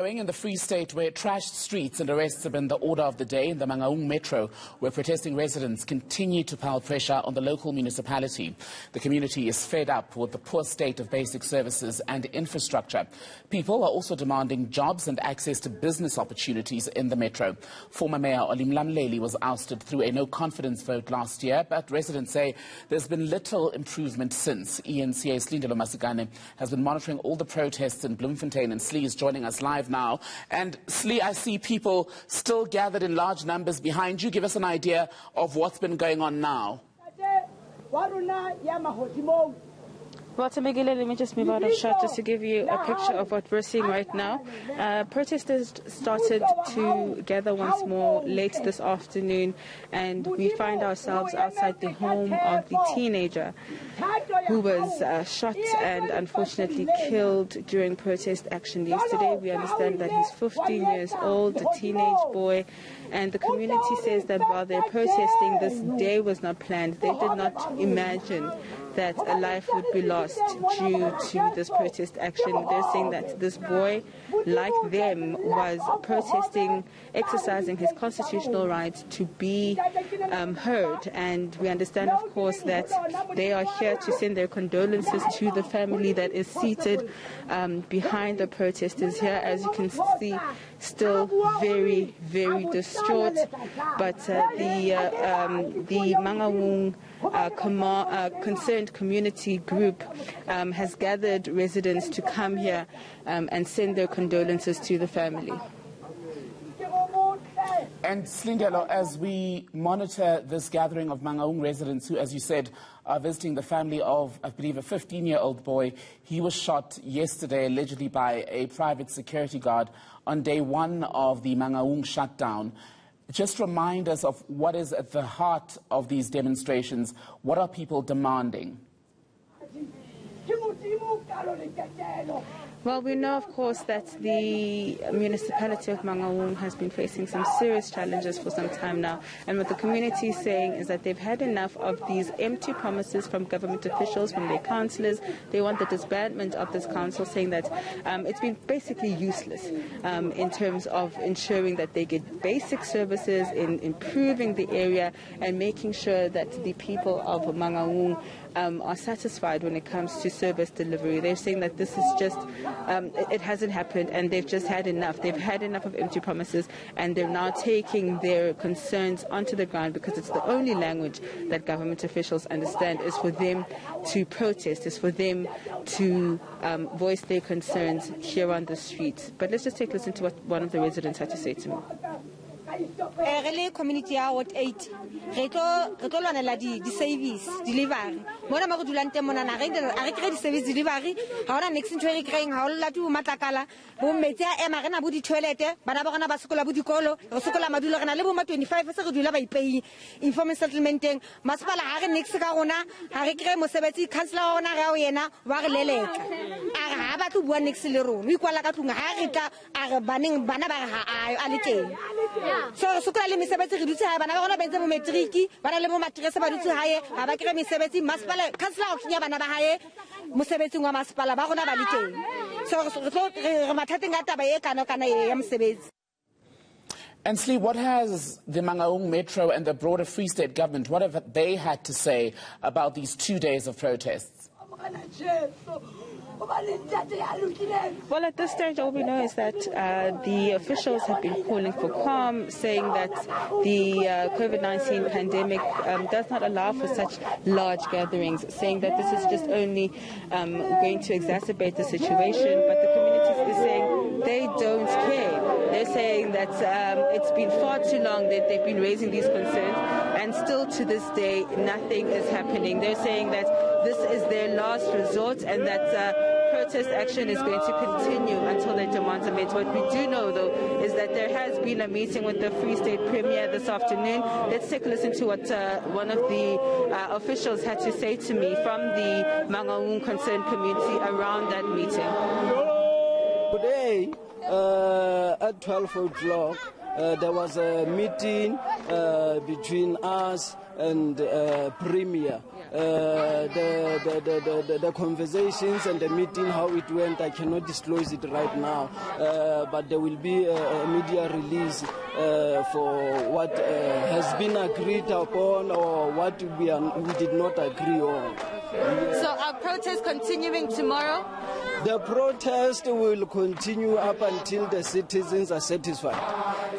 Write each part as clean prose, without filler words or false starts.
In the Free State, where trashed streets and arrests have been the order of the day, in the Mangaung Metro, where protesting residents continue to pile pressure on the local municipality. The community is fed up with the poor state of basic services and infrastructure. People are also demanding jobs and access to business opportunities in the metro. Former Mayor Olimlamleli was ousted through a no-confidence vote last year, but residents say there's been little improvement since. eNCA Silindelo Masikane has been monitoring all the protests in Bloemfontein, and Slee is joining us live now. And Slee, I see people still gathered in large numbers behind you. Give us an idea of what's been going on now. Well, Tamegile, let me just move out of shot just to give you a picture of what we're seeing right now. Protesters started to gather once more late this afternoon, and we find ourselves outside the home of the teenager who was shot and unfortunately killed during protest action yesterday. We understand that he's 15 years old, a teenage boy, and the community says that while they're protesting, this day was not planned. They did not imagine that a life would be lost due to this protest action. They're saying that this boy, like them, was protesting, exercising his constitutional right to be heard. And we understand, of course, that they are here to send their condolences to the family that is seated behind the protesters here. As you can see, still very, very distraught. But the Mangaung concerned community group has gathered residents to come here and send their condolences to the family. And Silindelo, as we monitor this gathering of Mangaung residents who, as you said, are visiting the family of, I believe, a 15-year-old boy. He was shot yesterday, allegedly by a private security guard on day one of the Mangaung shutdown. Just remind us of what is at the heart of these demonstrations. What are people demanding? Well, we know, of course, that the municipality of Mangaung has been facing some serious challenges for some time now. And what the community is saying is that they've had enough of these empty promises from government officials, from their councillors. They want the disbandment of this council, saying that it's been basically useless in terms of ensuring that they get basic services, in improving the area and making sure that the people of Mangaung are satisfied when it comes to service delivery. They're saying that this is just, it hasn't happened, and they've just had enough. They've had enough of empty promises, and they're now taking their concerns onto the ground, because it's the only language that government officials understand is for them to protest, is for them to voice their concerns here on the streets. But let's just take a listen to what one of the residents had to say to me. Community Ward 8 re tlo lwanela di-service delivery mona ma go dulang teng mona a re kry di-service delivery ga ona next ntho e re kry-eng ga o lela ti bo matlakala bo metsi a ema re na bo di-toilete bana ba gona ba sokola bo dikolo re sokola madulo re na le bo ma 25 se re dula ba ipei informal settlementeng masepala ga re next ka gona ga re kry mosebetsi councillor wa gona ga o yena wa re leletsa a re ga ba tlo bua next le rona o ikwala ka tlong ga re tla a re baneng bana ba re a le teng so sokola le mesebetsi re dutse hae bana ba gona ba ntse bo matriki ba na le bo matrese ba dutse hae ga ba kry mesebetsi masepala councillor o kenya bana ba hae mosebetsing wa masepala ba gona ba le teng so re mathateng a taba e kana ya mosebetsi. And Slee, what has the Mangaung Metro and the broader Free State government, what have they had to say about these 2 days of protests? Well, at this stage, all we know is that the officials have been calling for calm, saying that the COVID-19 pandemic does not allow for such large gatherings, saying that this is just only going to exacerbate the situation. But the community is saying they don't care. They're saying that it's been far too long that they've been raising these concerns, and still to this day, nothing is happening. They're saying that this is their last resort, and that protest action is going to continue until their demands are met. What we do know, though, is that there has been a meeting with the Free State Premier this afternoon. Let's take a listen to what one of the officials had to say to me from the Mangaung concerned community around that meeting. Today, at 12 o'clock, there was a meeting between us, and Premier. The conversations and the meeting, how it went, I cannot disclose it right now, but there will be a media release for what has been agreed upon or what we did not agree on. So our protest continuing tomorrow? The protest will continue up until the citizens are satisfied.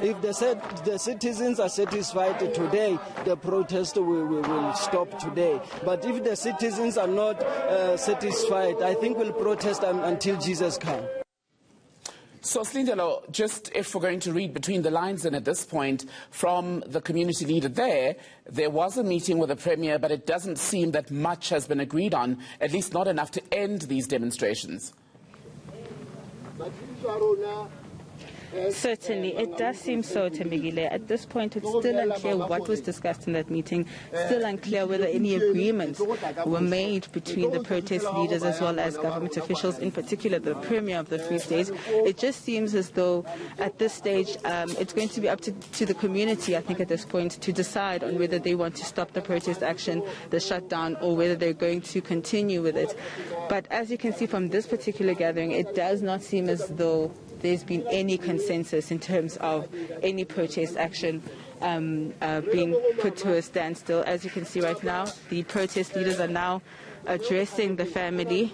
If the citizens are satisfied today, the protest will stop today. But if the citizens are not satisfied, I think we'll protest until Jesus comes. So, Silindelo, just if we're going to read between the lines, and at this point, from the community leader there was a meeting with the Premier, but it doesn't seem that much has been agreed on, at least not enough to end these demonstrations. Certainly, it does seem so, Temegile. At this point, it's still unclear what was discussed in that meeting, still unclear whether any agreements were made between the protest leaders as well as government officials, in particular the Premier of the Free State. It just seems as though at this stage it's going to be up to the community, I think, at this point, to decide on whether they want to stop the protest action, the shutdown, or whether they're going to continue with it. But as you can see from this particular gathering, it does not seem as though there's been any consensus in terms of any protest action being put to a standstill. As you can see right now, the protest leaders are now addressing the family.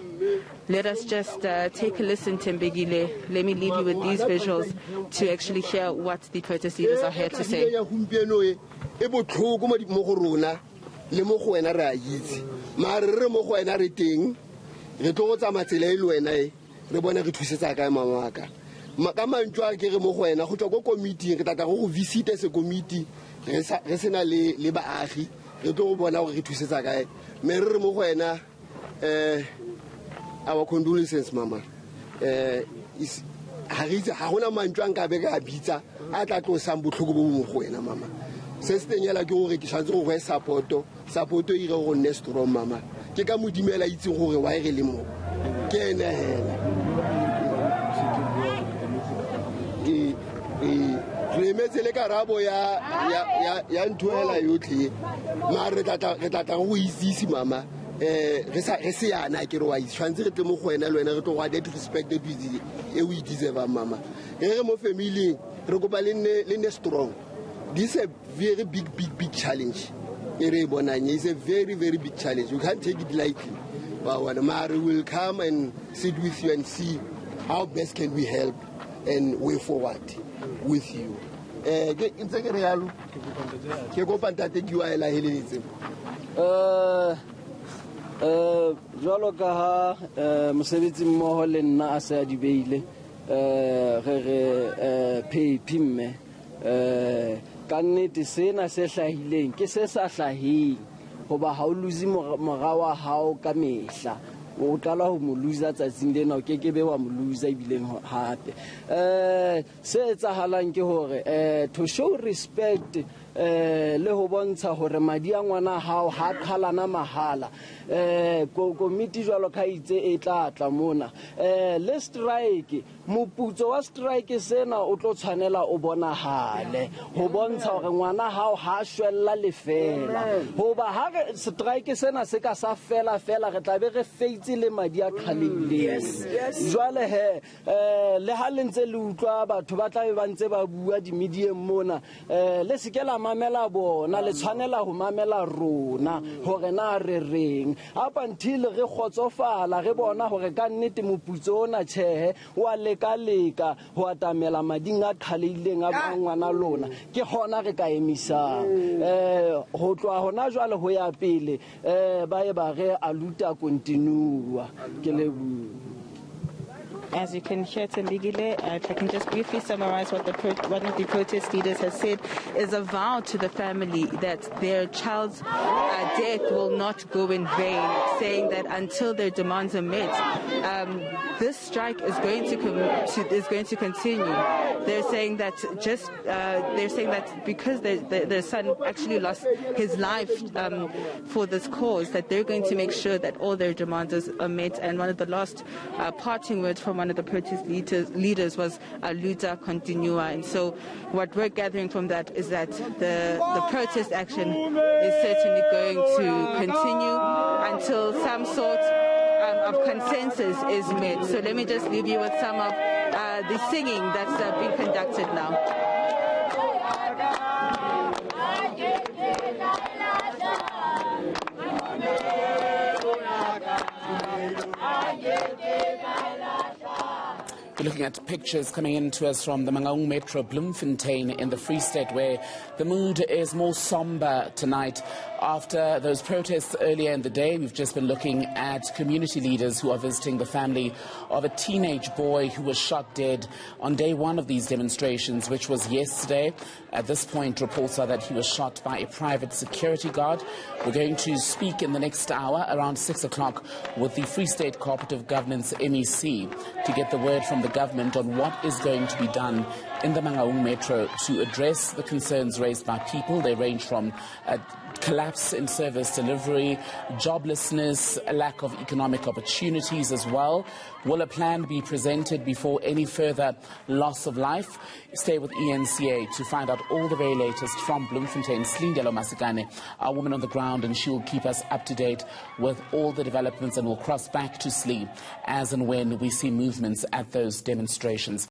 Let us just take a listen, Tembegile. Let me leave you with these visuals to actually hear what the protest leaders are here to say. Makamanjwa ke re mo go wena go tswa go committee re tla go visit se committee re sena le baagi re tlo go bona go re thusetsa kae me re mo go wena our condolences mama is ha gona manjwa nka be ka bitsa a tla tlo sang botlhoko bo mo go wena mama se se tenyela ke gore ke tshwantse go go support ire go nne strong mama ke ka modimela itse gore wa ire le mo ke ene hela re metse le karabo ya nthoela yotlhe ma re tla go itsisi mama re se yana ke re wa itshwantse re tle mo go wena le wena re tlo go that respect e we deserve mama re mo family re kopa le ne strong. This is a very big challenge. It's a very big challenge. You can't take it lightly. But Mari will come and sit with you and see how best can we help and way forward with you. Jwalo ka ha mosebetsi mmoho le nna a se a di beile re pimme ka nnete sena se hlahileng ke se sa hlaheng goba ha o luzi moga wa hao ka mehla o tla ho mo loser tsatsing lena o kekebe wa mo loser ibileng hape se etsahalang ke hore to show respect le ho bontsha hore madi a ngwana hao ha khalana mahala committee jwalo ka itse e tla mona le strike moputso wa strike sena o tlo tshwanela o bonahale ho bontsha hore ngwana hao ha shwella lefela hoba ha strike sena se ka sa fela re tla be re feitse le madi a khalileng jwale he le ha lentse le utlwa batho ba tla ba ntse ba bua di medium mona le sekela mamela bona le tshwanela ho mamela rona hore na re reng up until re khotsofala re bona hore ka nnete moputso ona tshehe wa leka ho atamela mading a khalileng a ngwana lona ke hona re ka emisang ho tlwa hona jwale ho ya pele ba e ba re aluta continua ke lebu. As you can hear, Tembegile, if I can just briefly summarize what one of the protest leaders has said, is a vow to the family that their child's death will not go in vain, saying that until their demands are met, this strike is going to continue. They're saying that because their son actually lost his life for this cause, that they're going to make sure that all their demands are met. And one of the last parting words from one one of the protest leaders was a luta continua. And so what we're gathering from that is that the protest action is certainly going to continue until some sort of consensus is met. So let me just leave you with some of the singing that's being conducted now. We're looking at pictures coming in to us from the Mangaung Metro, Bloemfontein in the Free State, where the mood is more somber tonight. After those protests earlier in the day, we've just been looking at community leaders who are visiting the family of a teenage boy who was shot dead on day one of these demonstrations, which was yesterday. At this point, reports are that he was shot by a private security guard. We're going to speak in the next hour, around 6 o'clock, with the Free State Cooperative Governance MEC to get the word from the government on what is going to be done in the Mangaung Metro to address the concerns raised by people. They range from collapse in service delivery, joblessness, a lack of economic opportunities as well. Will a plan be presented before any further loss of life? Stay with eNCA to find out all the very latest from Bloemfontein. Silindelo Masikane, our woman on the ground, and she will keep us up to date with all the developments, and we'll cross back to Slee as and when we see movements at those demonstrations.